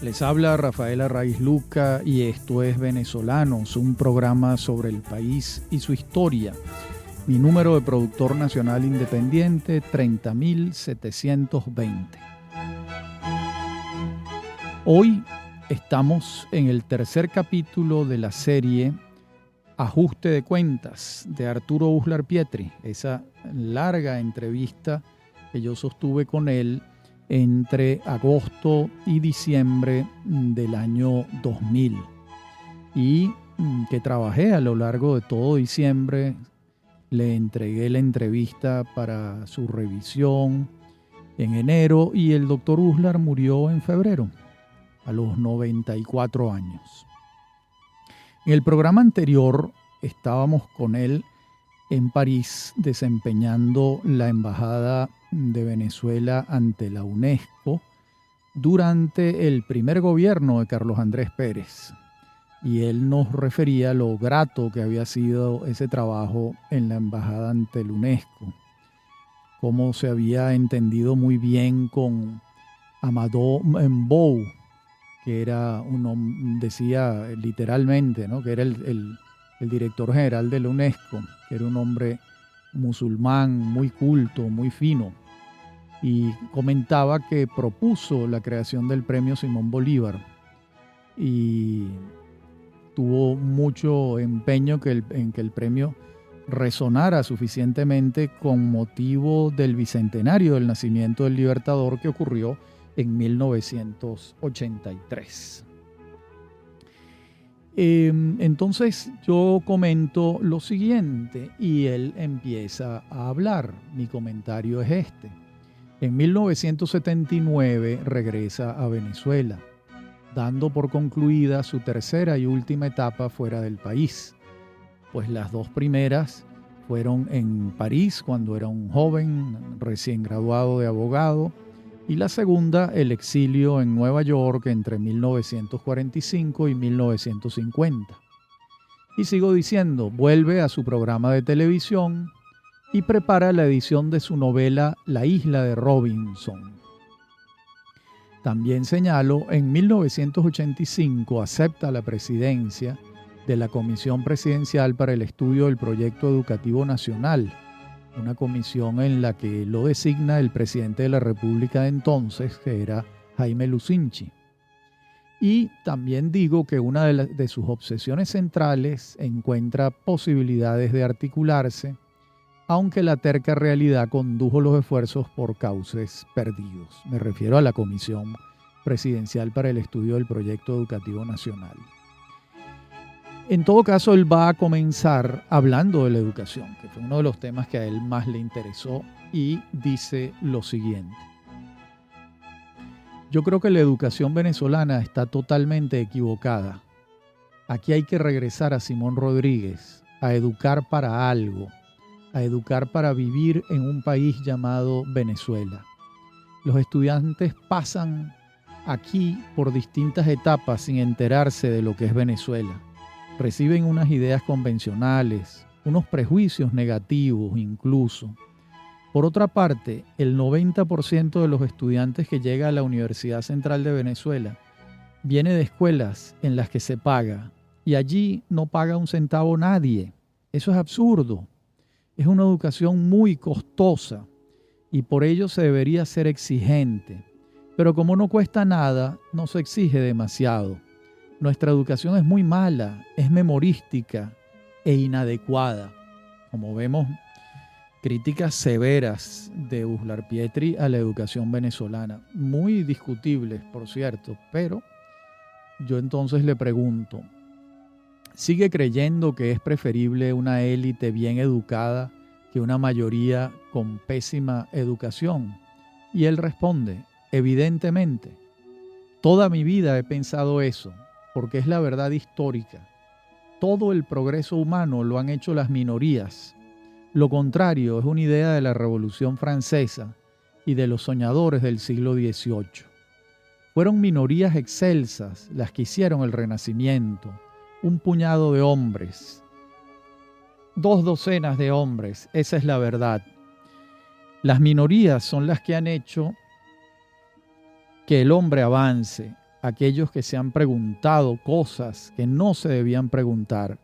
Les habla Rafael Arraiz Luca y esto es Venezolanos, un programa sobre el país y su historia. Mi número de productor nacional independiente, 30.720. Hoy estamos en el tercer capítulo de la serie Ajuste de Cuentas de Arturo Uslar Pietri, esa larga entrevista que yo sostuve con él entre agosto y diciembre del año 2000 y que trabajé a lo largo de todo diciembre. Le entregué la entrevista para su revisión en enero y el doctor Uslar murió en febrero a los 94 años. En el programa anterior estábamos con él en París desempeñando la embajada de Venezuela ante la UNESCO durante el primer gobierno de Carlos Andrés Pérez. Y él nos refería lo grato que había sido ese trabajo en la embajada ante la UNESCO, cómo se había entendido muy bien con Amadou Mbow, que era decía literalmente, ¿no?, que era el director general de la UNESCO, que era un hombre musulmán, muy culto, muy fino, y comentaba que propuso la creación del premio Simón Bolívar y tuvo mucho empeño en que el premio resonara suficientemente con motivo del bicentenario del nacimiento del Libertador que ocurrió en 1983. Entonces yo comento lo siguiente y él empieza a hablar. Mi comentario es este. En 1979 regresa a Venezuela, dando por concluida su tercera y última etapa fuera del país, pues las dos primeras fueron en París cuando era un joven recién graduado de abogado, y la segunda, el exilio en Nueva York entre 1945 y 1950. Y sigo diciendo, vuelve a su programa de televisión y prepara la edición de su novela La isla de Robinson. También señalo, en 1985 acepta la presidencia de la Comisión Presidencial para el Estudio del Proyecto Educativo Nacional, una comisión en la que lo designa el presidente de la República de entonces, que era Jaime Lucinchi. Y también digo que una de sus obsesiones centrales encuentra posibilidades de articularse, aunque la terca realidad condujo los esfuerzos por cauces perdidos. Me refiero a la Comisión Presidencial para el Estudio del Proyecto Educativo Nacional. En todo caso, él va a comenzar hablando de la educación, que fue uno de los temas que a él más le interesó, y dice lo siguiente. Yo creo que la educación venezolana está totalmente equivocada. Aquí hay que regresar a Simón Rodríguez, a educar para algo, a educar para vivir en un país llamado Venezuela. Los estudiantes pasan aquí por distintas etapas sin enterarse de lo que es Venezuela. Reciben unas ideas convencionales, unos prejuicios negativos incluso. Por otra parte, el 90% de los estudiantes que llega a la Universidad Central de Venezuela viene de escuelas en las que se paga, y allí no paga un centavo nadie. Eso es absurdo. Es una educación muy costosa y por ello se debería ser exigente. Pero como no cuesta nada, no se exige demasiado. Nuestra educación es muy mala, es memorística e inadecuada. Como vemos, críticas severas de Uslar Pietri a la educación venezolana. Muy discutibles, por cierto, pero yo entonces le pregunto, ¿sigue creyendo que es preferible una élite bien educada que una mayoría con pésima educación? Y él responde, evidentemente, toda mi vida he pensado eso, porque es la verdad histórica. Todo el progreso humano lo han hecho las minorías. Lo contrario es una idea de la Revolución Francesa y de los soñadores del siglo XVIII. Fueron minorías excelsas las que hicieron el Renacimiento, un puñado de hombres, 2 docenas de hombres, esa es la verdad. Las minorías son las que han hecho que el hombre avance aquellos que se han preguntado cosas que no se debían preguntar,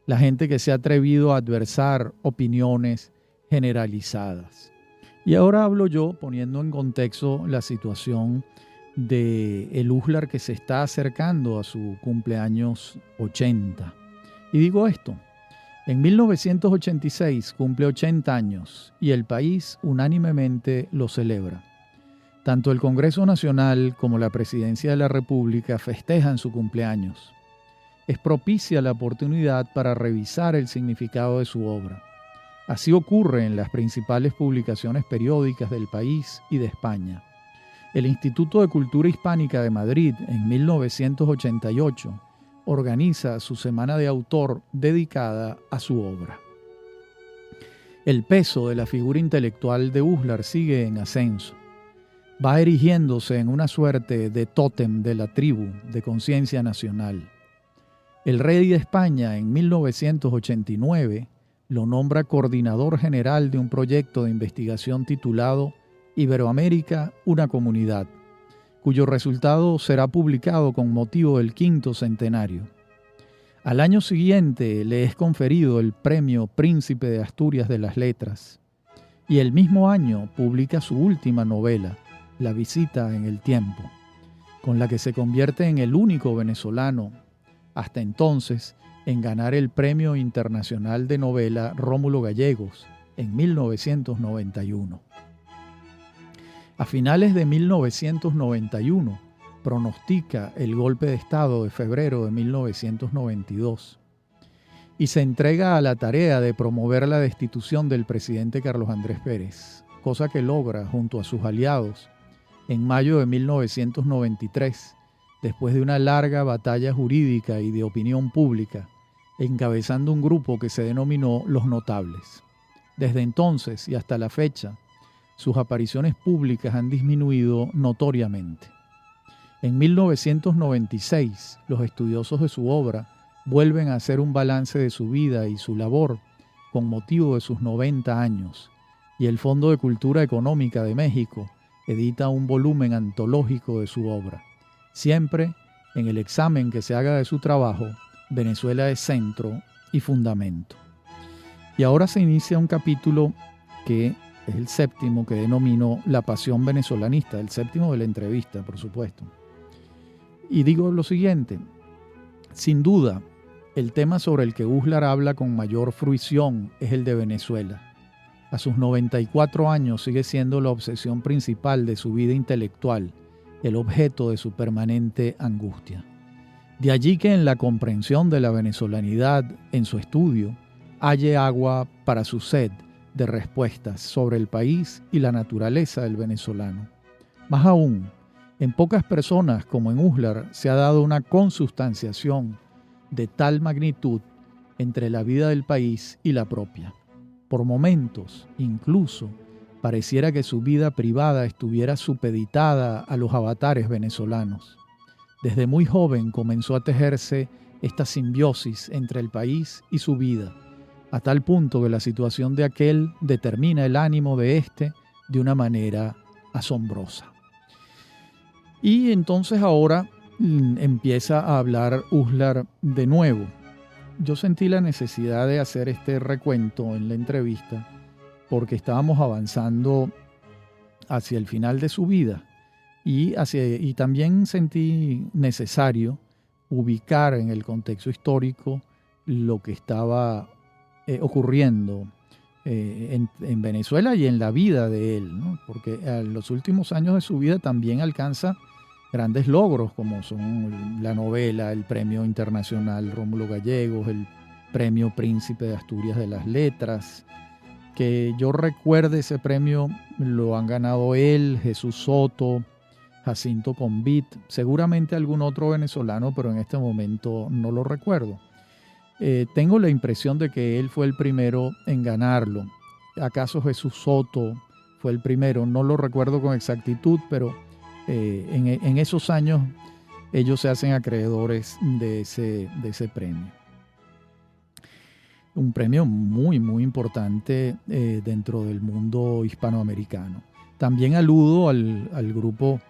la gente que se ha atrevido a adversar opiniones generalizadas. Y ahora hablo yo poniendo en contexto la situación de el Uslar que se está acercando a su cumpleaños 80. Y digo esto, en 1986 cumple 80 años y el país unánimemente lo celebra. Tanto el Congreso Nacional como la Presidencia de la República festejan su cumpleaños. Es propicia la oportunidad para revisar el significado de su obra. Así ocurre en las principales publicaciones periódicas del país y de España. El Instituto de Cultura Hispánica de Madrid, en 1988, organiza su Semana de Autor dedicada a su obra. El peso de la figura intelectual de Uslar sigue en ascenso. Va erigiéndose en una suerte de tótem de la tribu de conciencia nacional. El rey de España, en 1989, lo nombra coordinador general de un proyecto de investigación titulado Iberoamérica, una comunidad, cuyo resultado será publicado con motivo del 5º centenario. Al año siguiente le es conferido el Premio Príncipe de Asturias de las Letras, y el mismo año publica su última novela, La visita en el tiempo, con la que se convierte en el único venezolano, hasta entonces, en ganar el Premio Internacional de Novela Rómulo Gallegos en 1991. A finales de 1991, pronostica el golpe de Estado de febrero de 1992 y se entrega a la tarea de promover la destitución del presidente Carlos Andrés Pérez, cosa que logra junto a sus aliados en mayo de 1993, después de una larga batalla jurídica y de opinión pública, encabezando un grupo que se denominó Los Notables. Desde entonces y hasta la fecha, sus apariciones públicas han disminuido notoriamente. En 1996, los estudiosos de su obra vuelven a hacer un balance de su vida y su labor con motivo de sus 90 años, y el Fondo de Cultura Económica de México edita un volumen antológico de su obra. Siempre, en el examen que se haga de su trabajo, Venezuela es centro y fundamento. Y ahora se inicia un capítulo que es el 7º, que denomino La Pasión Venezolanista, el 7º de la entrevista, por supuesto. Y digo lo siguiente, sin duda, el tema sobre el que Uslar habla con mayor fruición es el de Venezuela. A sus 94 años sigue siendo la obsesión principal de su vida intelectual, el objeto de su permanente angustia. De allí que en la comprensión de la venezolanidad en su estudio halle agua para su sed de respuestas sobre el país y la naturaleza del venezolano. Más aún, en pocas personas como en Uslar se ha dado una consustanciación de tal magnitud entre la vida del país y la propia. Por momentos, incluso, pareciera que su vida privada estuviera supeditada a los avatares venezolanos. Desde muy joven comenzó a tejerse esta simbiosis entre el país y su vida, a tal punto que la situación de aquel determina el ánimo de éste de una manera asombrosa. Y entonces ahora empieza a hablar Uslar de nuevo. Yo sentí la necesidad de hacer este recuento en la entrevista porque estábamos avanzando hacia el final de su vida y también sentí necesario ubicar en el contexto histórico lo que estaba ocurriendo en Venezuela y en la vida de él, ¿no? Porque en los últimos años de su vida también alcanza grandes logros como son la novela, el Premio Internacional Rómulo Gallegos, el Premio Príncipe de Asturias de las Letras. Que yo recuerde, ese premio lo han ganado él, Jesús Soto, Jacinto Convit, seguramente algún otro venezolano, pero en este momento no lo recuerdo. Tengo la impresión de que él fue el primero en ganarlo. ¿Acaso Jesús Soto fue el primero? No lo recuerdo con exactitud, pero en esos años ellos se hacen acreedores de ese premio. Un premio muy, muy importante dentro del mundo hispanoamericano. También aludo al grupo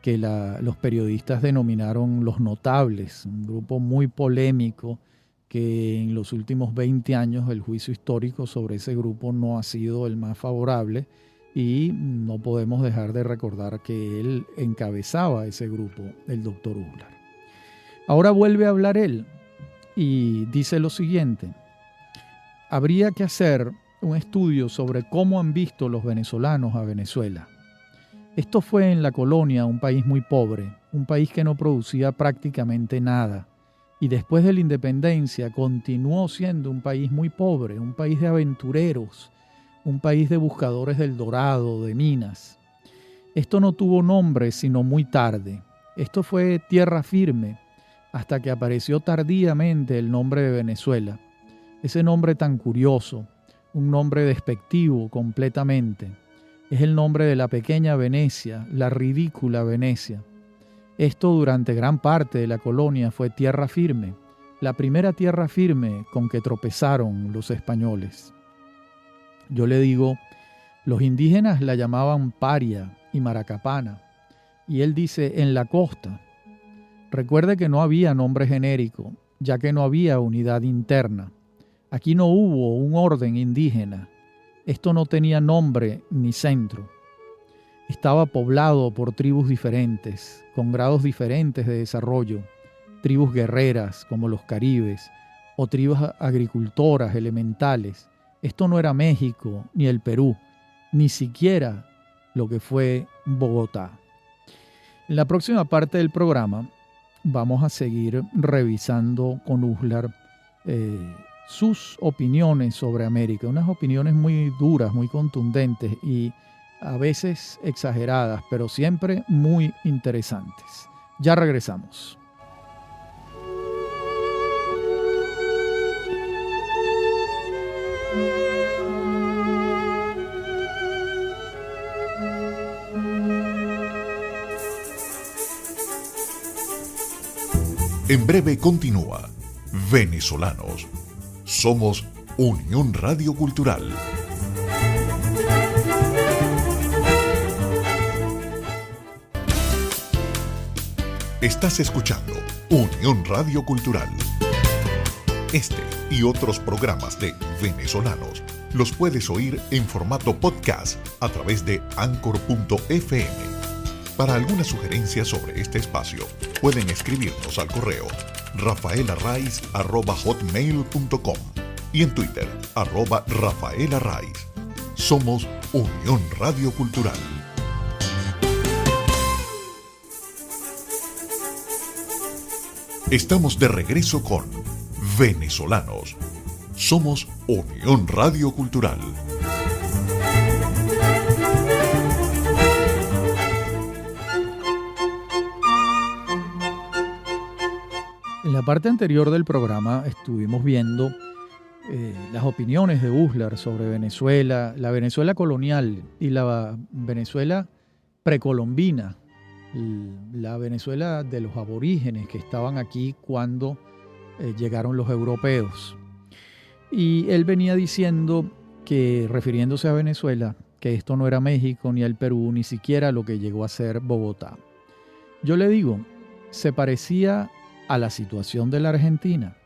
que los periodistas denominaron los notables, un grupo muy polémico que en los últimos 20 años el juicio histórico sobre ese grupo no ha sido el más favorable y no podemos dejar de recordar que él encabezaba ese grupo, el doctor Uslar. Ahora vuelve a hablar él y dice lo siguiente: habría que hacer un estudio sobre cómo han visto los venezolanos a Venezuela. Esto fue en la colonia un país muy pobre, un país que no producía prácticamente nada. Y después de la independencia continuó siendo un país muy pobre, un país de aventureros, un país de buscadores del dorado, de minas. Esto no tuvo nombre sino muy tarde. Esto fue tierra firme, hasta que apareció tardíamente el nombre de Venezuela. Ese nombre tan curioso, un nombre despectivo completamente. Es el nombre de la pequeña Venecia, la ridícula Venecia. Esto durante gran parte de la colonia fue tierra firme, la primera tierra firme con que tropezaron los españoles. Yo le digo, los indígenas la llamaban Paria y Maracapana, y él dice en la costa. Recuerde que no había nombre genérico, ya que no había unidad interna. Aquí no hubo un orden indígena. Esto no tenía nombre ni centro. Estaba poblado por tribus diferentes, con grados diferentes de desarrollo, tribus guerreras como los caribes, o tribus agricultoras elementales. Esto no era México ni el Perú, ni siquiera lo que fue Bogotá. En la próxima parte del programa vamos a seguir revisando con Uslar sus opiniones sobre América, unas opiniones muy duras, muy contundentes y a veces exageradas, pero siempre muy interesantes. Ya regresamos. En breve continúa Venezolanos. Somos Unión Radio Cultural. Estás escuchando Unión Radio Cultural. Este y otros programas de Venezolanos los puedes oír en formato podcast a través de Anchor.fm. Para alguna sugerencia sobre este espacio, pueden escribirnos al correo rafaelarraiz@hotmail.com y en Twitter @rafaelarraiz. Somos Unión Radio Cultural. Estamos de regreso con Venezolanos. Somos Unión Radio Cultural. En la parte anterior del programa estuvimos viendo las opiniones de Uslar sobre Venezuela, la Venezuela colonial y la Venezuela precolombina, la Venezuela de los aborígenes que estaban aquí cuando llegaron los europeos. Y él venía diciendo que, refiriéndose a Venezuela, que esto no era México ni el Perú, ni siquiera lo que llegó a ser Bogotá. Yo le digo, se parecía a la situación de la Argentina.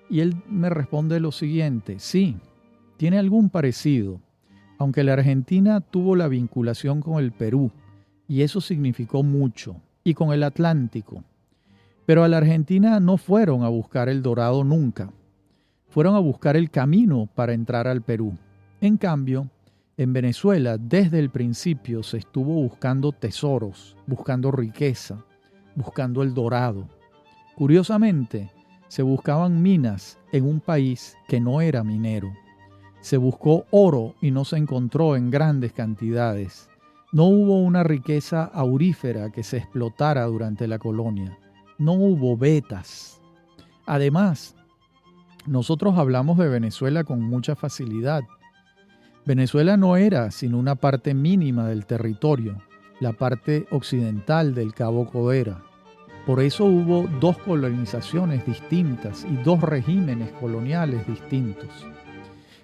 Y él me responde lo siguiente: sí, tiene algún parecido, aunque la Argentina tuvo la vinculación con el Perú, y eso significó mucho, y con el Atlántico. Pero a la Argentina no fueron a buscar el dorado nunca, fueron a buscar el camino para entrar al Perú. En cambio, en Venezuela desde el principio se estuvo buscando tesoros, buscando riqueza, buscando el dorado. Curiosamente, se buscaban minas en un país que no era minero. Se buscó oro y no se encontró en grandes cantidades. No hubo una riqueza aurífera que se explotara durante la colonia. No hubo vetas. Además, nosotros hablamos de Venezuela con mucha facilidad. Venezuela no era sino una parte mínima del territorio, la parte occidental del Cabo Codera. Por eso hubo dos colonizaciones distintas y dos regímenes coloniales distintos.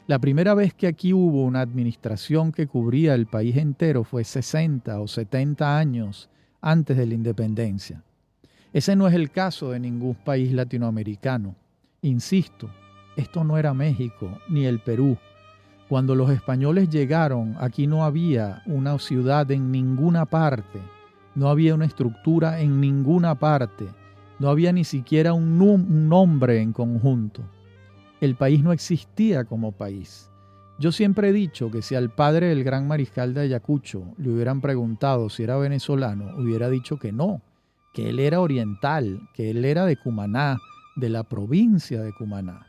La primera vez que aquí hubo una administración que cubría el país entero fue 60 o 70 años antes de la independencia. Ese no es el caso de ningún país latinoamericano. Insisto, esto no era México ni el Perú. Cuando los españoles llegaron, aquí no había una ciudad en ninguna parte, no había una estructura en ninguna parte, no había ni siquiera un nombre en conjunto. El país no existía como país. Yo siempre he dicho que si al padre del gran mariscal de Ayacucho le hubieran preguntado si era venezolano, hubiera dicho que no, que él era oriental, que él era de Cumaná, de la provincia de Cumaná.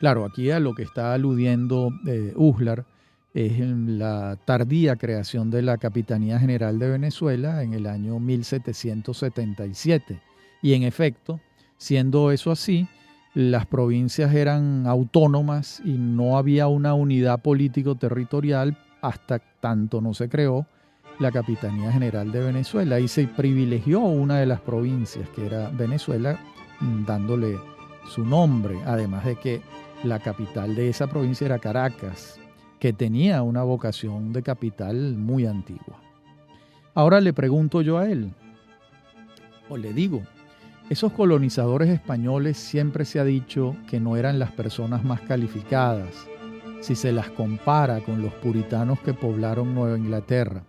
Claro, aquí a lo que está aludiendo Uslar es en la tardía creación de la Capitanía General de Venezuela en el año 1777. Y en efecto, siendo eso así, las provincias eran autónomas y no había una unidad político-territorial hasta tanto no se creó la Capitanía General de Venezuela y se privilegió una de las provincias, que era Venezuela, dándole su nombre, además de que la capital de esa provincia era Caracas, que tenía una vocación de capital muy antigua. Ahora le pregunto yo a él, o le digo, esos colonizadores españoles siempre se ha dicho que no eran las personas más calificadas, si se las compara con los puritanos que poblaron Nueva Inglaterra.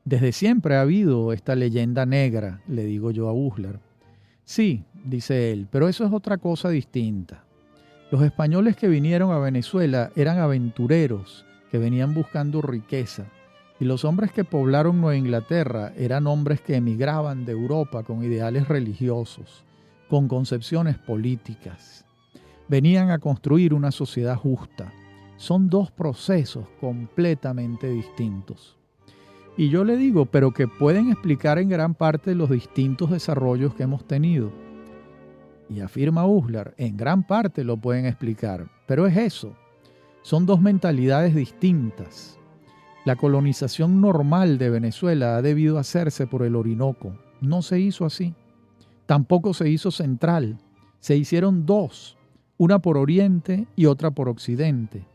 Desde siempre ha habido esta leyenda negra, le digo yo a Uslar. Sí, dice él, pero eso es otra cosa distinta. Los españoles que vinieron a Venezuela eran aventureros que venían buscando riqueza, y los hombres que poblaron Nueva Inglaterra eran hombres que emigraban de Europa con ideales religiosos, con concepciones políticas. Venían a construir una sociedad justa. Son dos procesos completamente distintos. Y yo le digo, pero que pueden explicar en gran parte los distintos desarrollos que hemos tenido. Y afirma Uslar, en gran parte lo pueden explicar, pero es eso. Son dos mentalidades distintas. La colonización normal de Venezuela ha debido hacerse por el Orinoco. No se hizo así. Tampoco se hizo central. Se hicieron dos, una por oriente y otra por occidente,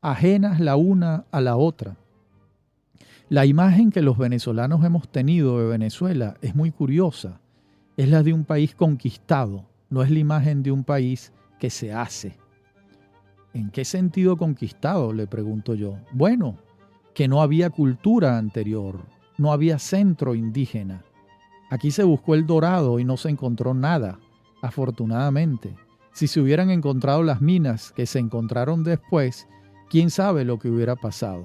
ajenas la una a la otra. La imagen que los venezolanos hemos tenido de Venezuela es muy curiosa. Es la de un país conquistado, no es la imagen de un país que se hace. ¿En qué sentido conquistado?, le pregunto yo. Bueno, que no había cultura anterior, no había centro indígena. Aquí se buscó el dorado y no se encontró nada, afortunadamente. Si se hubieran encontrado las minas que se encontraron después, quién sabe lo que hubiera pasado.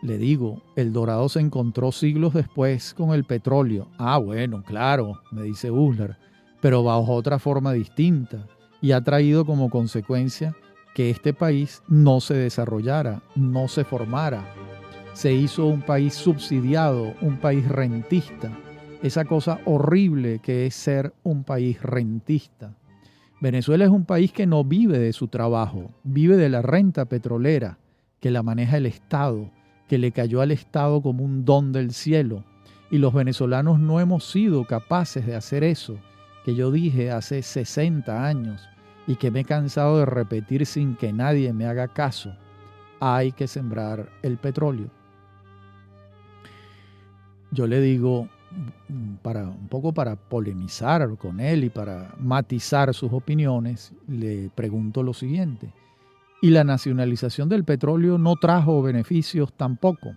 Le digo, el dorado se encontró siglos después con el petróleo. Ah, bueno, claro, me dice Uslar, pero bajo otra forma distinta, y ha traído como consecuencia que este país no se desarrollara, no se formara. Se hizo un país subsidiado, un país rentista. Esa cosa horrible que es ser un país rentista. Venezuela es un país que no vive de su trabajo, vive de la renta petrolera, que la maneja el Estado, que le cayó al Estado como un don del cielo. Y los venezolanos no hemos sido capaces de hacer eso, que yo dije hace 60 años, y que me he cansado de repetir sin que nadie me haga caso. Hay que sembrar el petróleo. Yo le digo, un poco para polemizar con él y para matizar sus opiniones, le pregunto lo siguiente. ¿Y la nacionalización del petróleo no trajo beneficios tampoco?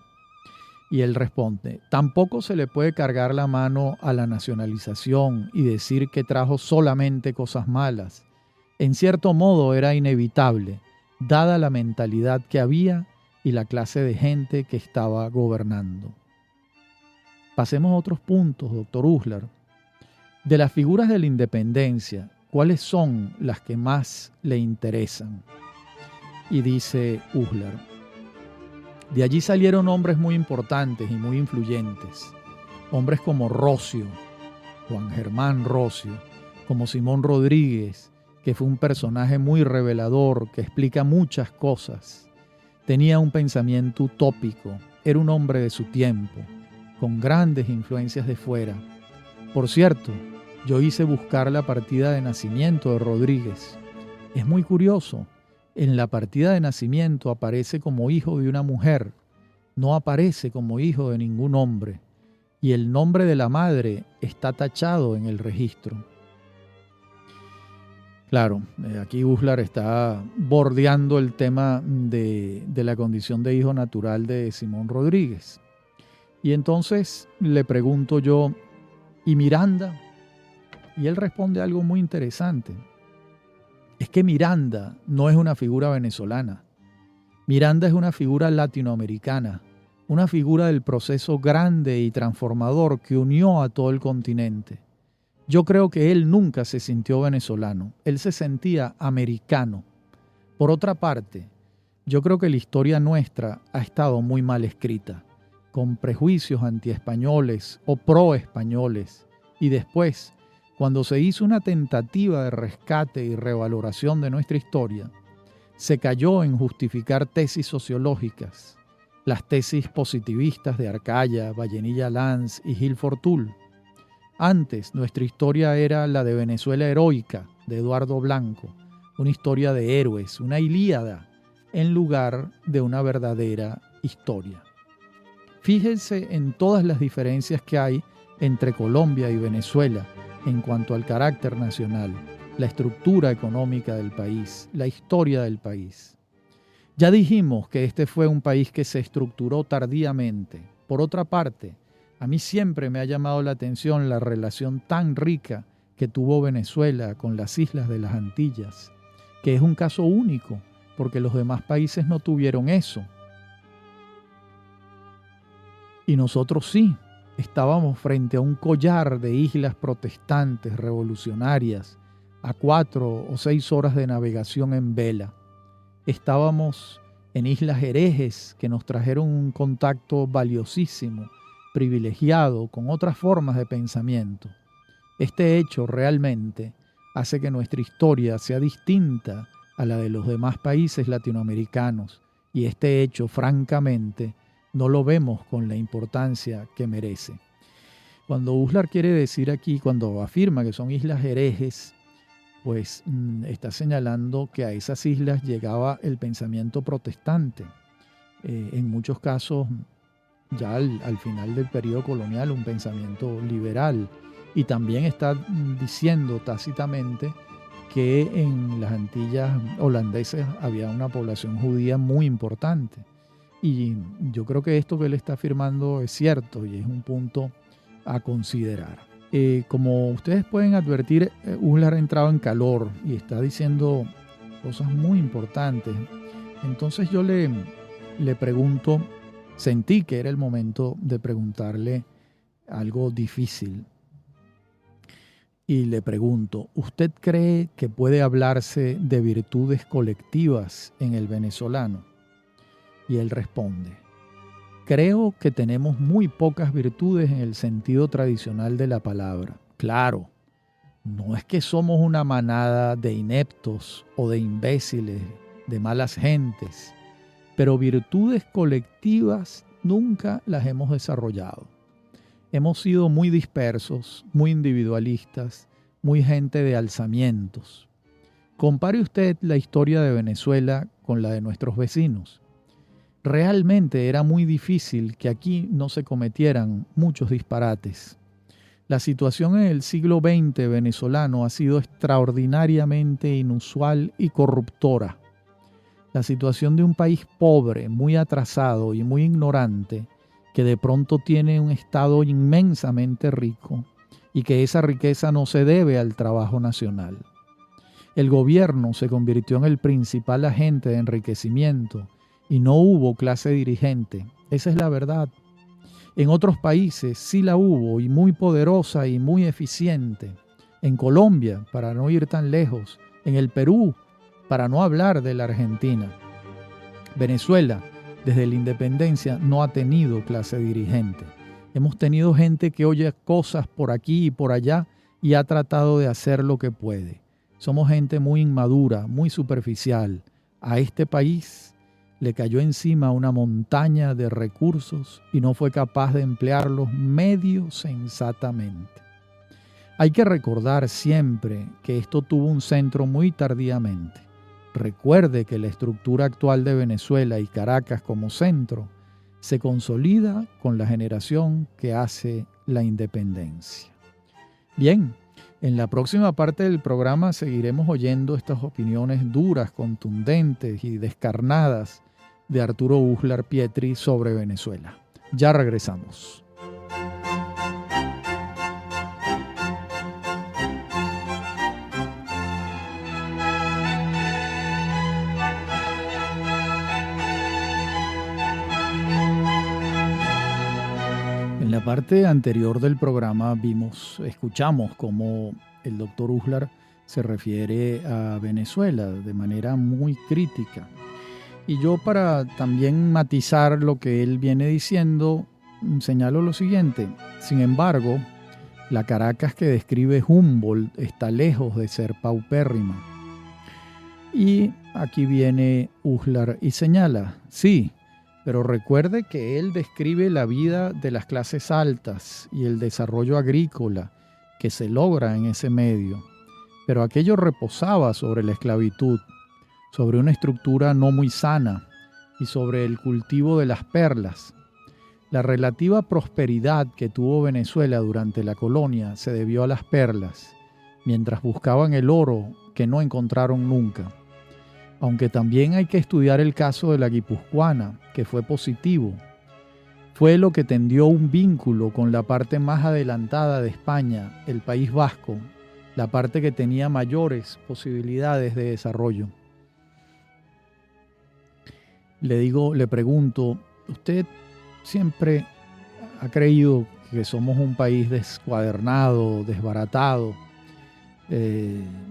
Y él responde, tampoco se le puede cargar la mano a la nacionalización y decir que trajo solamente cosas malas. En cierto modo era inevitable, dada la mentalidad que había y la clase de gente que estaba gobernando. Pasemos a otros puntos, doctor Uslar. De las figuras de la independencia, ¿cuáles son las que más le interesan? Y dice Uslar, de allí salieron hombres muy importantes y muy influyentes, hombres como Roscio, Juan Germán Roscio, como Simón Rodríguez, que fue un personaje muy revelador, que explica muchas cosas. Tenía un pensamiento utópico, era un hombre de su tiempo, con grandes influencias de fuera. Por cierto, yo hice buscar la partida de nacimiento de Rodríguez. Es muy curioso, en la partida de nacimiento aparece como hijo de una mujer, no aparece como hijo de ningún hombre. y el nombre de la madre está tachado en el registro. Claro, aquí Uslar está bordeando el tema de la condición de hijo natural de Simón Rodríguez. Y entonces le pregunto yo, ¿y Miranda? Y él responde algo muy interesante. Es que Miranda no es una figura venezolana. Miranda es una figura latinoamericana, una figura del proceso grande y transformador que unió a todo el continente. Yo creo que él nunca se sintió venezolano, él se sentía americano. Por otra parte, yo creo que la historia nuestra ha estado muy mal escrita, con prejuicios antiespañoles o proespañoles, y después, cuando se hizo una tentativa de rescate y revaloración de nuestra historia, se cayó en justificar tesis sociológicas, las tesis positivistas de Arcaya, Vallenilla Lanz y Gil Fortul. Antes, nuestra historia era la de Venezuela heroica, de Eduardo Blanco, una historia de héroes, una ilíada, en lugar de una verdadera historia. Fíjense en todas las diferencias que hay entre Colombia y Venezuela en cuanto al carácter nacional, la estructura económica del país, la historia del país. Ya dijimos que este fue un país que se estructuró tardíamente. Por otra parte, a mí siempre me ha llamado la atención la relación tan rica que tuvo Venezuela con las islas de las Antillas, que es un caso único, porque los demás países no tuvieron eso. Y nosotros sí, estábamos frente a un collar de islas protestantes, revolucionarias, a 4 o 6 horas de navegación en vela. Estábamos en islas herejes que nos trajeron un contacto valiosísimo, privilegiado con otras formas de pensamiento. Este hecho realmente hace que nuestra historia sea distinta a la de los demás países latinoamericanos, y este hecho, francamente, no lo vemos con la importancia que merece. Cuando Uslar quiere decir aquí, cuando afirma que son islas herejes, pues está señalando que a esas islas llegaba el pensamiento protestante. En muchos casos, ya al final del periodo colonial, un pensamiento liberal. Y también está diciendo tácitamente que en las Antillas holandesas había una población judía muy importante. Y yo creo que esto que él está afirmando es cierto y es un punto a considerar. Como ustedes pueden advertir, Uslar ha entrado en calor y está diciendo cosas muy importantes. Entonces yo le pregunto, sentí que era el momento de preguntarle algo difícil. Y le pregunto, ¿usted cree que puede hablarse de virtudes colectivas en el venezolano? Y él responde, creo que tenemos muy pocas virtudes en el sentido tradicional de la palabra. Claro, no es que somos una manada de ineptos o de imbéciles, de malas gentes, pero virtudes colectivas nunca las hemos desarrollado. Hemos sido muy dispersos, muy individualistas, muy gente de alzamientos. Compare usted la historia de Venezuela con la de nuestros vecinos. Realmente era muy difícil que aquí no se cometieran muchos disparates. La situación en el siglo XX venezolano ha sido extraordinariamente inusual y corruptora. La situación de un país pobre, muy atrasado y muy ignorante, que de pronto tiene un Estado inmensamente rico y que esa riqueza no se debe al trabajo nacional. El gobierno se convirtió en el principal agente de enriquecimiento y no hubo clase dirigente. Esa es la verdad. En otros países sí la hubo, y muy poderosa y muy eficiente. En Colombia, para no ir tan lejos. En el Perú, para no hablar de la Argentina. Venezuela, desde la independencia, no ha tenido clase dirigente. Hemos tenido gente que oye cosas por aquí y por allá y ha tratado de hacer lo que puede. Somos gente muy inmadura, muy superficial. A este país le cayó encima una montaña de recursos y no fue capaz de emplearlos medio sensatamente. Hay que recordar siempre que esto tuvo un centro muy tardíamente. Recuerde que la estructura actual de Venezuela y Caracas como centro se consolida con la generación que hace la independencia. Bien, en la próxima parte del programa seguiremos oyendo estas opiniones duras, contundentes y descarnadas de Arturo Uslar Pietri sobre Venezuela. Ya regresamos. En la parte anterior del programa escuchamos cómo el doctor Uslar se refiere a Venezuela de manera muy crítica. Y yo, para también matizar lo que él viene diciendo, señalo lo siguiente: sin embargo, la Caracas que describe Humboldt está lejos de ser paupérrima. Y aquí viene Uslar y señala, sí, pero recuerde que él describe la vida de las clases altas y el desarrollo agrícola que se logra en ese medio. Pero aquello reposaba sobre la esclavitud, sobre una estructura no muy sana y sobre el cultivo de las perlas. La relativa prosperidad que tuvo Venezuela durante la colonia se debió a las perlas, mientras buscaban el oro que no encontraron nunca. Aunque también hay que estudiar el caso de la Guipuzcoana, que fue positivo. Fue lo que tendió un vínculo con la parte más adelantada de España, el País Vasco, la parte que tenía mayores posibilidades de desarrollo. Le pregunto, ¿usted siempre ha creído que somos un país descuadernado, desbaratado?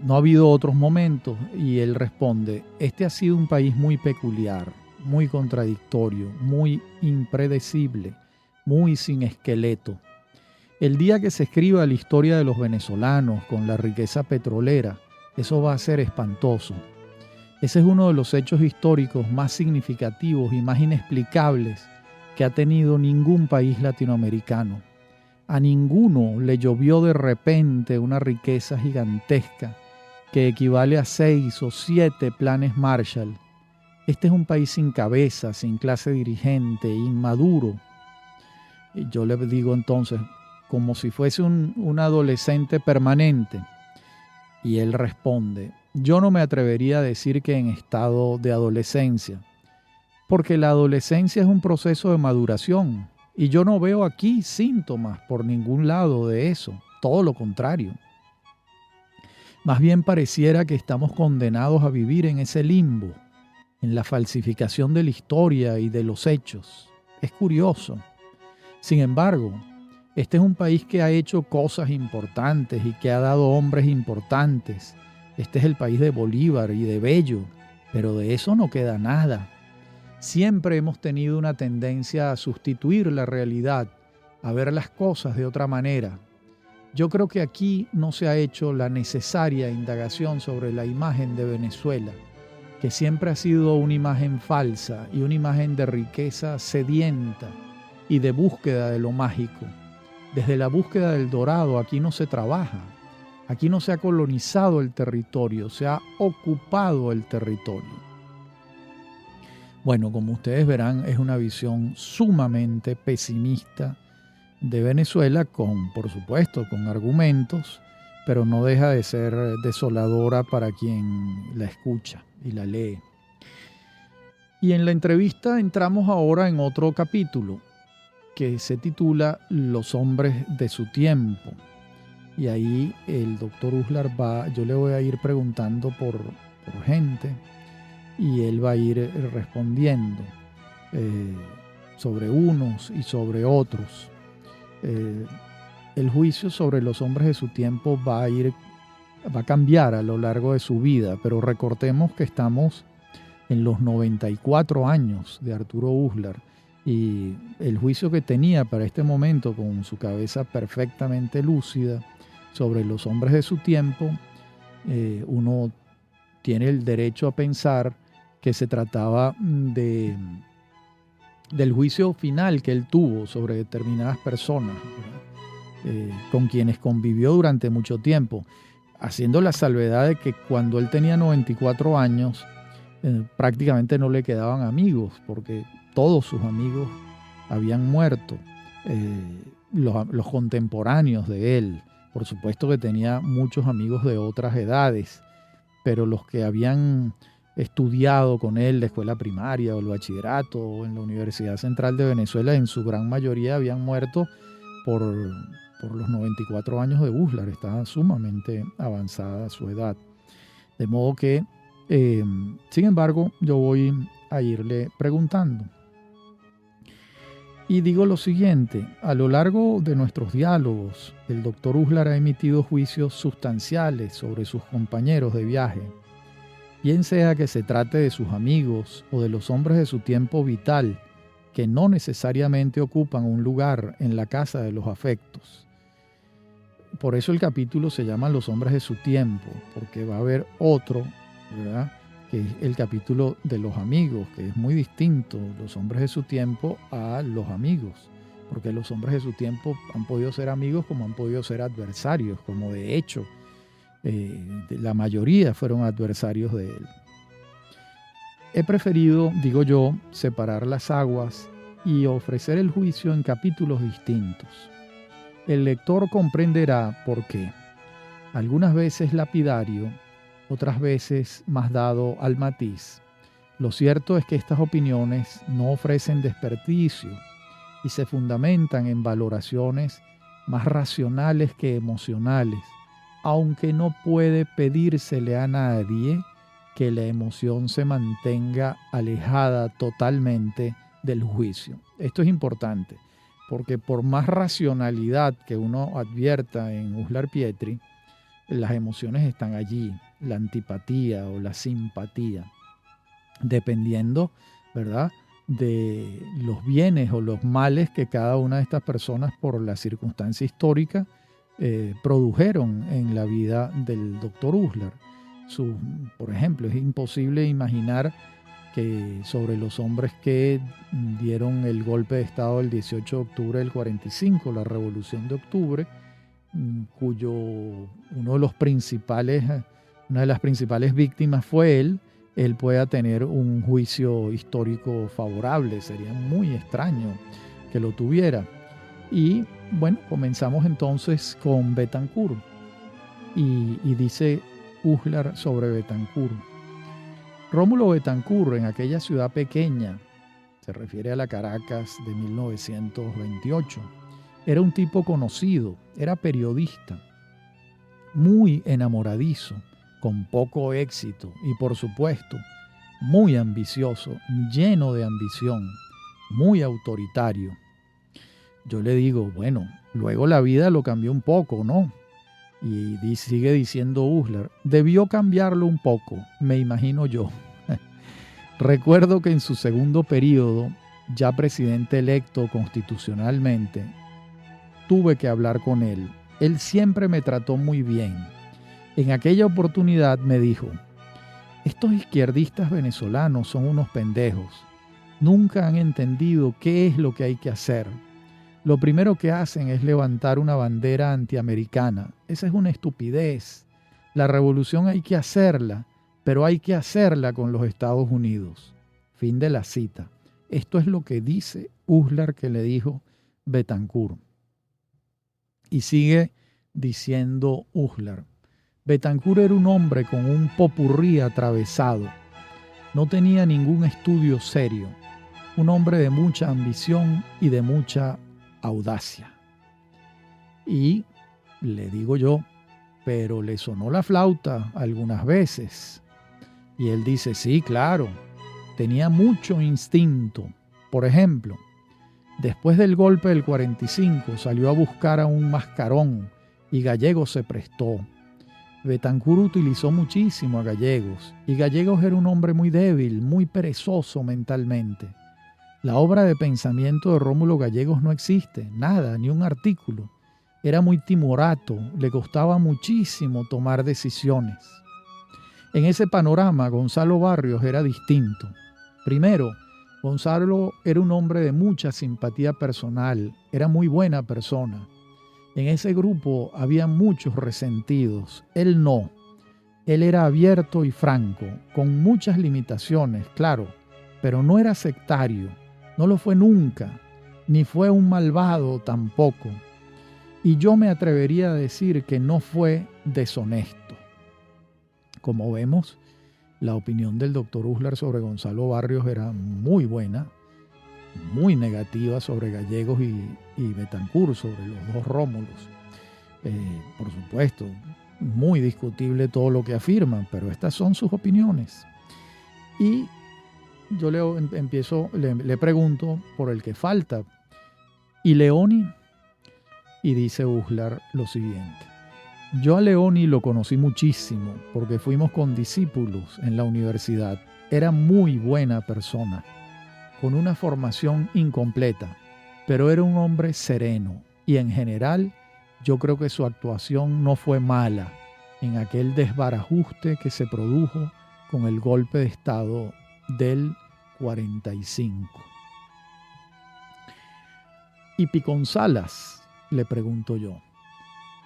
¿No ha habido otros momentos? Y él responde, este ha sido un país muy peculiar, muy contradictorio, muy impredecible, muy sin esqueleto. El día que se escriba la historia de los venezolanos con la riqueza petrolera, eso va a ser espantoso. Ese es uno de los hechos históricos más significativos y más inexplicables que ha tenido ningún país latinoamericano. A ninguno le llovió de repente una riqueza gigantesca que equivale a 6 o 7 planes Marshall. Este es un país sin cabeza, sin clase dirigente, inmaduro. Y yo le digo entonces, como si fuese un adolescente permanente. Y él responde, yo no me atrevería a decir que en estado de adolescencia, porque la adolescencia es un proceso de maduración. Y yo no veo aquí síntomas por ningún lado de eso, todo lo contrario. Más bien pareciera que estamos condenados a vivir en ese limbo, en la falsificación de la historia y de los hechos. Es curioso. Sin embargo, este es un país que ha hecho cosas importantes y que ha dado hombres importantes. Este es el país de Bolívar y de Bello, pero de eso no queda nada. Siempre hemos tenido una tendencia a sustituir la realidad, a ver las cosas de otra manera. Yo creo que aquí no se ha hecho la necesaria indagación sobre la imagen de Venezuela, que siempre ha sido una imagen falsa y una imagen de riqueza sedienta y de búsqueda de lo mágico. Desde la búsqueda del dorado aquí no se trabaja, aquí no se ha colonizado el territorio, se ha ocupado el territorio. Bueno, como ustedes verán, es una visión sumamente pesimista de Venezuela, por supuesto, con argumentos, pero no deja de ser desoladora para quien la escucha y la lee. Y en la entrevista entramos ahora en otro capítulo que se titula Los hombres de su tiempo. Y ahí el doctor Uslar yo le voy a ir preguntando por gente, y él va a ir respondiendo sobre unos y sobre otros. El juicio sobre los hombres de su tiempo va a cambiar a lo largo de su vida, pero recordemos que estamos en los 94 años de Arturo Uslar, y el juicio que tenía para este momento, con su cabeza perfectamente lúcida sobre los hombres de su tiempo, uno tiene el derecho a pensar que se trataba del juicio final que él tuvo sobre determinadas personas, con quienes convivió durante mucho tiempo, haciendo la salvedad de que cuando él tenía 94 años prácticamente no le quedaban amigos, porque todos sus amigos habían muerto, los contemporáneos de él. Por supuesto que tenía muchos amigos de otras edades, pero los que habían estudiado con él la escuela primaria o el bachillerato o en la Universidad Central de Venezuela, en su gran mayoría habían muerto por los 94 años de Uslar. Estaba sumamente avanzada su edad. De modo que, sin embargo, yo voy a irle preguntando. Y digo lo siguiente: a lo largo de nuestros diálogos, el doctor Uslar ha emitido juicios sustanciales sobre sus compañeros de viaje, bien sea que se trate de sus amigos o de los hombres de su tiempo vital, que no necesariamente ocupan un lugar en la casa de los afectos. Por eso el capítulo se llama Los hombres de su tiempo, porque va a haber otro, ¿verdad?, que es el capítulo de los amigos, que es muy distinto, los hombres de su tiempo, a los amigos, porque los hombres de su tiempo han podido ser amigos como han podido ser adversarios, como de hecho la mayoría fueron adversarios de él. He preferido, digo yo, separar las aguas y ofrecer el juicio en capítulos distintos. El lector comprenderá por qué. Algunas veces lapidario, otras veces más dado al matiz. Lo cierto es que estas opiniones no ofrecen desperdicio y se fundamentan en valoraciones más racionales que emocionales, aunque no puede pedírsele a nadie que la emoción se mantenga alejada totalmente del juicio. Esto es importante, porque por más racionalidad que uno advierta en Uslar Pietri, las emociones están allí, la antipatía o la simpatía, dependiendo, ¿verdad?, de los bienes o los males que cada una de estas personas, por la circunstancia histórica, produjeron en la vida del doctor Uslar. Por ejemplo, es imposible imaginar que sobre los hombres que dieron el golpe de Estado del 18 de octubre del 45, la Revolución de Octubre, una de las principales víctimas fue él pueda tener un juicio histórico favorable. Sería muy extraño que lo tuviera. Y bueno, comenzamos entonces con Betancourt. Y dice Uslar sobre Betancourt: Rómulo Betancourt, en aquella ciudad pequeña, se refiere a la Caracas de 1928, era un tipo conocido, era periodista, muy enamoradizo, con poco éxito y, por supuesto, muy ambicioso, lleno de ambición, muy autoritario. Yo le digo, bueno, luego la vida lo cambió un poco, ¿no? Y sigue diciendo Uslar: debió cambiarlo un poco, me imagino yo. Recuerdo que en su segundo periodo, ya presidente electo constitucionalmente, tuve que hablar con él. Él siempre me trató muy bien. En aquella oportunidad me dijo: estos izquierdistas venezolanos son unos pendejos. Nunca han entendido qué es lo que hay que hacer. Lo primero que hacen es levantar una bandera antiamericana. Esa es una estupidez. La revolución hay que hacerla, pero hay que hacerla con los Estados Unidos. Fin de la cita. Esto es lo que dice Uslar que le dijo Betancourt. Y sigue diciendo Uslar: Betancourt era un hombre con un popurrí atravesado. No tenía ningún estudio serio. Un hombre de mucha ambición y de mucha audacia. Y le digo yo, pero le sonó la flauta algunas veces. Y él dice, sí, claro, tenía mucho instinto. Por ejemplo, después del golpe del 45 salió a buscar a un mascarón y Gallegos se prestó. Betancourt utilizó muchísimo a Gallegos, y Gallegos era un hombre muy débil, muy perezoso mentalmente. La obra de pensamiento de Rómulo Gallegos no existe, nada, ni un artículo. Era muy timorato, le costaba muchísimo tomar decisiones. En ese panorama, Gonzalo Barrios era distinto. Primero, Gonzalo era un hombre de mucha simpatía personal, era muy buena persona. En ese grupo había muchos resentidos, él no. Él era abierto y franco, con muchas limitaciones, claro, pero no era sectario, no lo fue nunca. ni fue un malvado tampoco. Y yo me atrevería a decir que no fue deshonesto. Como vemos, la opinión del doctor Uslar sobre Gonzalo Barrios era muy buena, muy negativa sobre Gallegos y Betancur, sobre los dos Rómulos. Por supuesto, muy discutible todo lo que afirman, pero estas son sus opiniones. Y yo le pregunto por el que falta. ¿Y Leoni? Y dice Uslar lo siguiente: yo a Leoni lo conocí muchísimo porque fuimos condiscípulos en la universidad. Era muy buena persona, con una formación incompleta, pero era un hombre sereno y en general yo creo que su actuación no fue mala en aquel desbarajuste que se produjo con el golpe de Estado del 45. ¿Y Piconsalas?, le pregunto yo.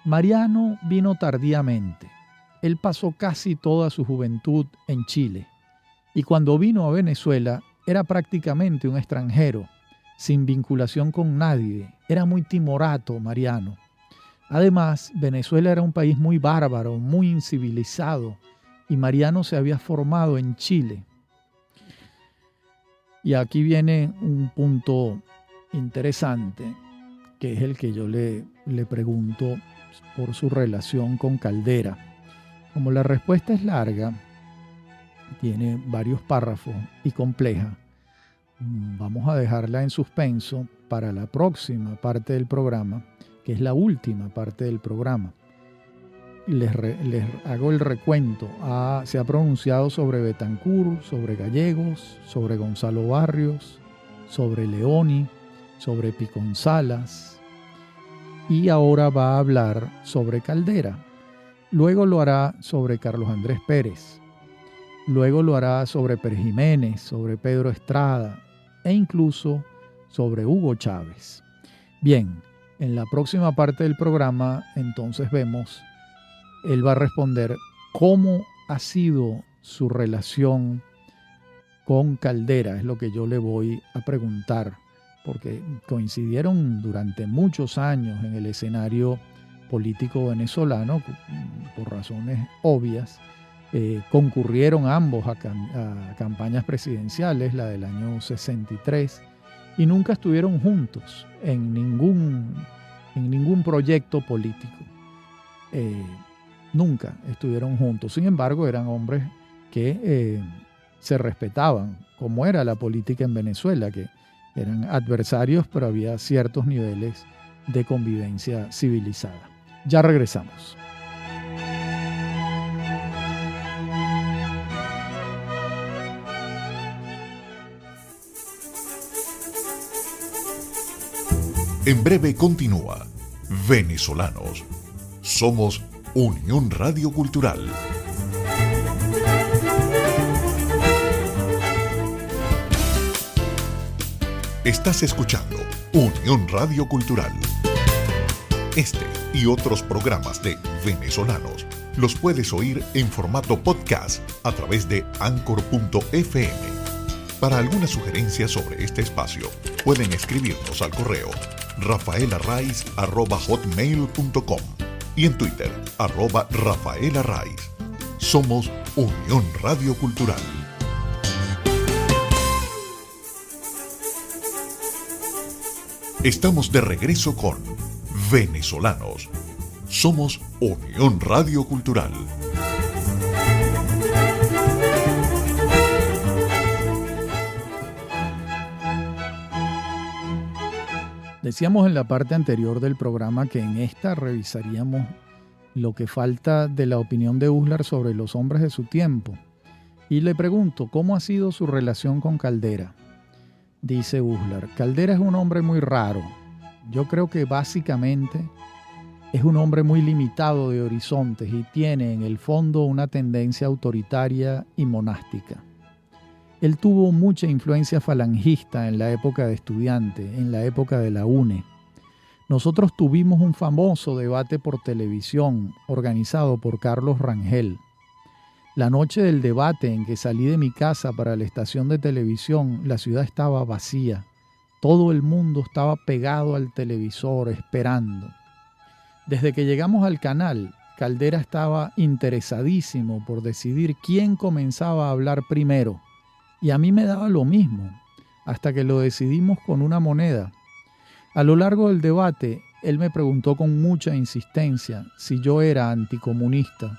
Mariano vino tardíamente. Él pasó casi toda su juventud en Chile y cuando vino a Venezuela era prácticamente un extranjero, sin vinculación con nadie. Era muy timorato Mariano. Además, Venezuela era un país muy bárbaro, muy incivilizado, y Mariano se había formado en Chile. Y aquí viene un punto interesante, que es el que yo le pregunto por su relación con Caldera. Como la respuesta es larga, tiene varios párrafos y compleja, vamos a dejarla en suspenso para la próxima parte del programa, que es la última parte del programa. Les hago el recuento. Se ha pronunciado sobre Betancur, sobre Gallegos, sobre Gonzalo Barrios, sobre Leoni, sobre Piconsalas, y ahora va a hablar sobre Caldera. Luego lo hará sobre Carlos Andrés Pérez. Luego lo hará sobre Pérez Jiménez, sobre Pedro Estrada e incluso sobre Hugo Chávez. Bien, en la próxima parte del programa entonces vemos, él va a responder cómo ha sido su relación con Caldera, es lo que yo le voy a preguntar, porque coincidieron durante muchos años en el escenario político venezolano, por razones obvias. Concurrieron ambos a campañas presidenciales, la del año 63, y nunca estuvieron juntos en ningún proyecto político. Nunca estuvieron juntos. Sin embargo, eran hombres que se respetaban, como era la política en Venezuela, que eran adversarios, pero había ciertos niveles de convivencia civilizada. Ya regresamos. En breve continúa Venezolanos. Somos Unión Radio Cultural. Estás escuchando Unión Radio Cultural. Este y otros programas de Venezolanos los puedes oír en formato podcast a través de Anchor.fm. Para alguna sugerencia sobre este espacio, pueden escribirnos al correo rafaelarraiz@hotmail.com y en Twitter @rafaelarraiz. Somos Unión Radio Cultural. Estamos de regreso con Venezolanos. Somos Unión Radio Cultural. Decíamos en la parte anterior del programa que en esta revisaríamos lo que falta de la opinión de Uslar sobre los hombres de su tiempo. Y le pregunto, ¿cómo ha sido su relación con Caldera? Dice Uslar, Caldera es un hombre muy raro. Yo creo que básicamente es un hombre muy limitado de horizontes y tiene en el fondo una tendencia autoritaria y monástica. Él tuvo mucha influencia falangista en la época de estudiante, en la época de la UNE. Nosotros tuvimos un famoso debate por televisión organizado por Carlos Rangel. La noche del debate en que salí de mi casa para la estación de televisión, la ciudad estaba vacía. Todo el mundo estaba pegado al televisor esperando. Desde que llegamos al canal, Caldera estaba interesadísimo por decidir quién comenzaba a hablar primero. Y a mí me daba lo mismo, hasta que lo decidimos con una moneda. A lo largo del debate, él me preguntó con mucha insistencia si yo era anticomunista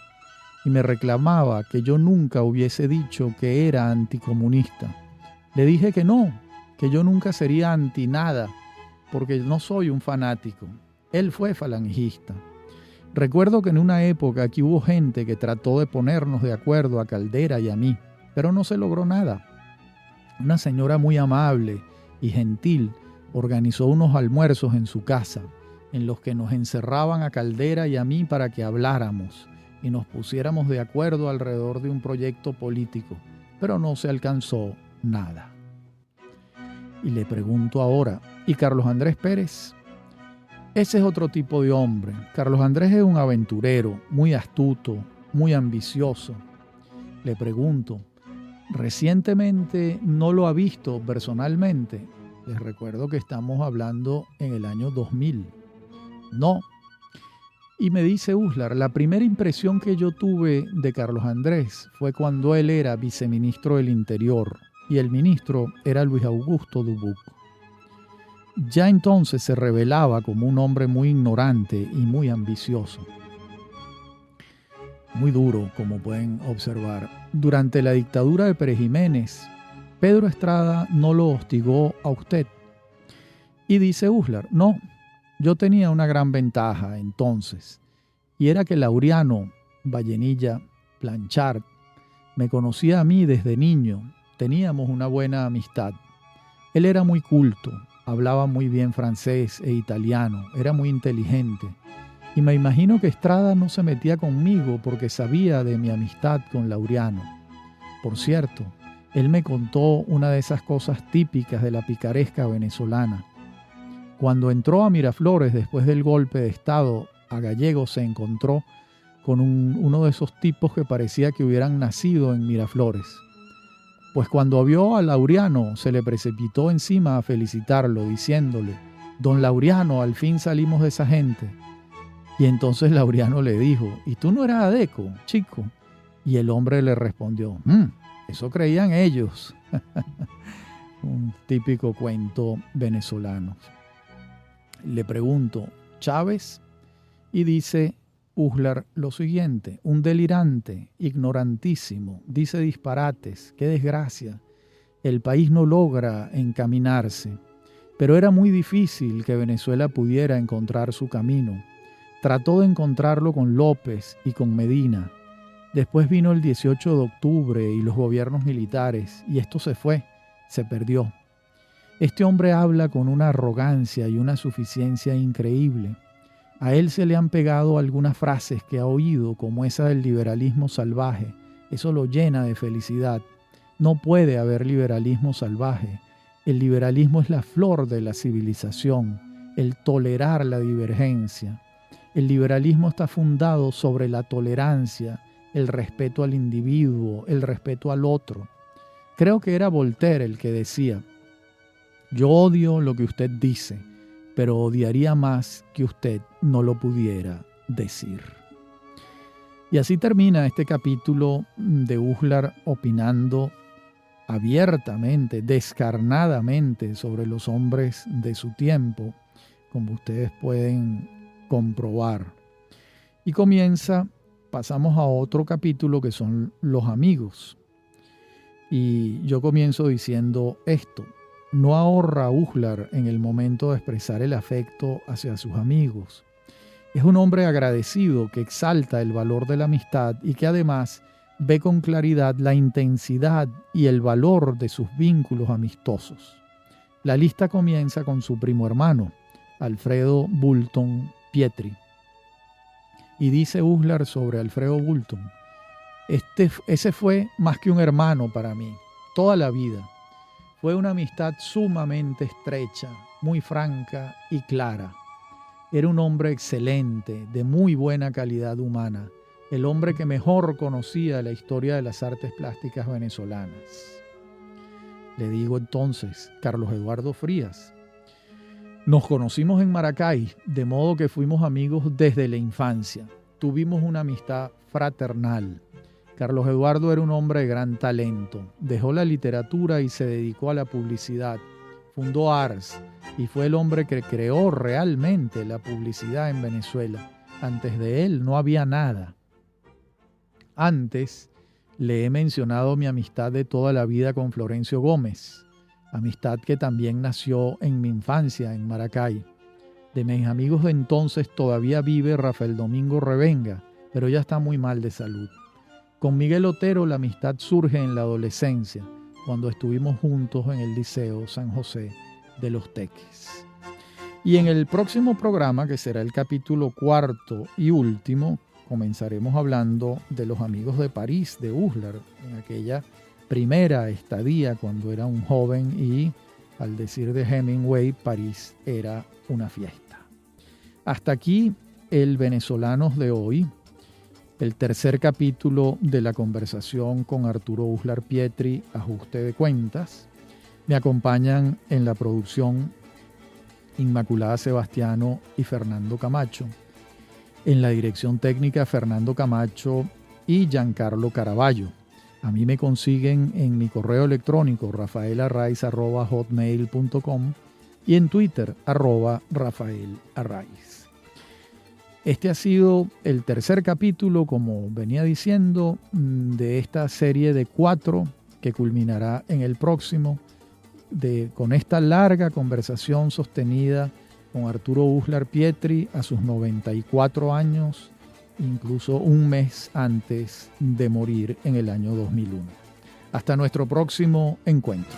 y me reclamaba que yo nunca hubiese dicho que era anticomunista. Le dije que no, que yo nunca sería anti nada, porque no soy un fanático. Él fue falangista. Recuerdo que en una época aquí hubo gente que trató de ponernos de acuerdo a Caldera y a mí, pero no se logró nada. Una señora muy amable y gentil organizó unos almuerzos en su casa, en los que nos encerraban a Caldera y a mí para que habláramos y nos pusiéramos de acuerdo alrededor de un proyecto político, pero no se alcanzó nada. Y le pregunto ahora, ¿y Carlos Andrés Pérez? Ese es otro tipo de hombre. Carlos Andrés es un aventurero, muy astuto, muy ambicioso. Le pregunto, recientemente no lo ha visto personalmente. Les recuerdo que estamos hablando en el año 2000. No. Y me dice Uslar, la primera impresión que yo tuve de Carlos Andrés fue cuando él era viceministro del Interior y el ministro era Luis Augusto Dubuc. Ya entonces se revelaba como un hombre muy ignorante y muy ambicioso. Muy duro, como pueden observar. Durante la dictadura de Pérez Jiménez, Pedro Estrada no lo hostigó a usted. Y dice Uslar, no, yo tenía una gran ventaja entonces, y era que Laureano, Vallenilla, Blanchard, me conocía a mí desde niño, teníamos una buena amistad. Él era muy culto, hablaba muy bien francés e italiano, era muy inteligente. Y me imagino que Estrada no se metía conmigo porque sabía de mi amistad con Laureano. Por cierto, él me contó una de esas cosas típicas de la picaresca venezolana. Cuando entró a Miraflores después del golpe de Estado, a Gallegos se encontró con uno de esos tipos que parecía que hubieran nacido en Miraflores. Pues cuando vio a Laureano se le precipitó encima a felicitarlo, diciéndole, «Don Laureano, al fin salimos de esa gente». Y entonces Laureano le dijo, «¿Y tú no eras adeco, chico?» Y el hombre le respondió, «Eso creían ellos». Un típico cuento venezolano. Le pregunto, ¿Chávez? Y dice Uslar lo siguiente, un delirante, ignorantísimo, dice disparates, qué desgracia, el país no logra encaminarse, pero era muy difícil que Venezuela pudiera encontrar su camino. Trató de encontrarlo con López y con Medina. Después vino el 18 de octubre y los gobiernos militares, y esto se fue, se perdió. Este hombre habla con una arrogancia y una suficiencia increíble. A él se le han pegado algunas frases que ha oído, como esa del liberalismo salvaje. Eso lo llena de felicidad. No puede haber liberalismo salvaje. El liberalismo es la flor de la civilización, el tolerar la divergencia. El liberalismo está fundado sobre la tolerancia, el respeto al individuo, el respeto al otro. Creo que era Voltaire el que decía, yo odio lo que usted dice, pero odiaría más que usted no lo pudiera decir. Y así termina este capítulo de Uslar opinando abiertamente, descarnadamente sobre los hombres de su tiempo, como ustedes pueden comprobar. Y pasamos a otro capítulo que son los amigos. Y yo comienzo diciendo esto. No ahorra Uslar en el momento de expresar el afecto hacia sus amigos. Es un hombre agradecido que exalta el valor de la amistad y que además ve con claridad la intensidad y el valor de sus vínculos amistosos. La lista comienza con su primo hermano, Alfredo Bulton Pietri. Y dice Uslar sobre Alfredo Bulton, ese fue más que un hermano para mí, toda la vida. Fue una amistad sumamente estrecha, muy franca y clara. Era un hombre excelente, de muy buena calidad humana, el hombre que mejor conocía la historia de las artes plásticas venezolanas. Le digo entonces, Carlos Eduardo Frías, Nos conocimos en Maracay, de modo que fuimos amigos desde la infancia. Tuvimos una amistad fraternal. Carlos Eduardo era un hombre de gran talento. Dejó la literatura y se dedicó a la publicidad. Fundó ARS y fue el hombre que creó realmente la publicidad en Venezuela. Antes de él no había nada. Antes le he mencionado mi amistad de toda la vida con Florencio Gómez. Amistad que también nació en mi infancia en Maracay. De mis amigos de entonces todavía vive Rafael Domingo Revenga, pero ya está muy mal de salud. Con Miguel Otero la amistad surge en la adolescencia, cuando estuvimos juntos en el Liceo San José de Los Teques. Y en el próximo programa, que será el capítulo 4 y último, comenzaremos hablando de los amigos de París, de Uslar, en aquella primera estadía cuando era un joven y, al decir de Hemingway, París era una fiesta. Hasta aquí el Venezolanos de hoy, el tercer capítulo de la conversación con Arturo Uslar Pietri, Ajuste de Cuentas. Me acompañan en la producción Inmaculada Sebastiano y Fernando Camacho. En la dirección técnica Fernando Camacho y Giancarlo Caraballo. A mí me consiguen en mi correo electrónico rafaelarraiz@hotmail.com y en Twitter @rafaelarraiz. Este ha sido el tercer capítulo, como venía diciendo, de esta serie de 4 que culminará en el próximo, con esta larga conversación sostenida con Arturo Uslar Pietri a sus 94 años, incluso un mes antes de morir en el año 2001. Hasta nuestro próximo encuentro.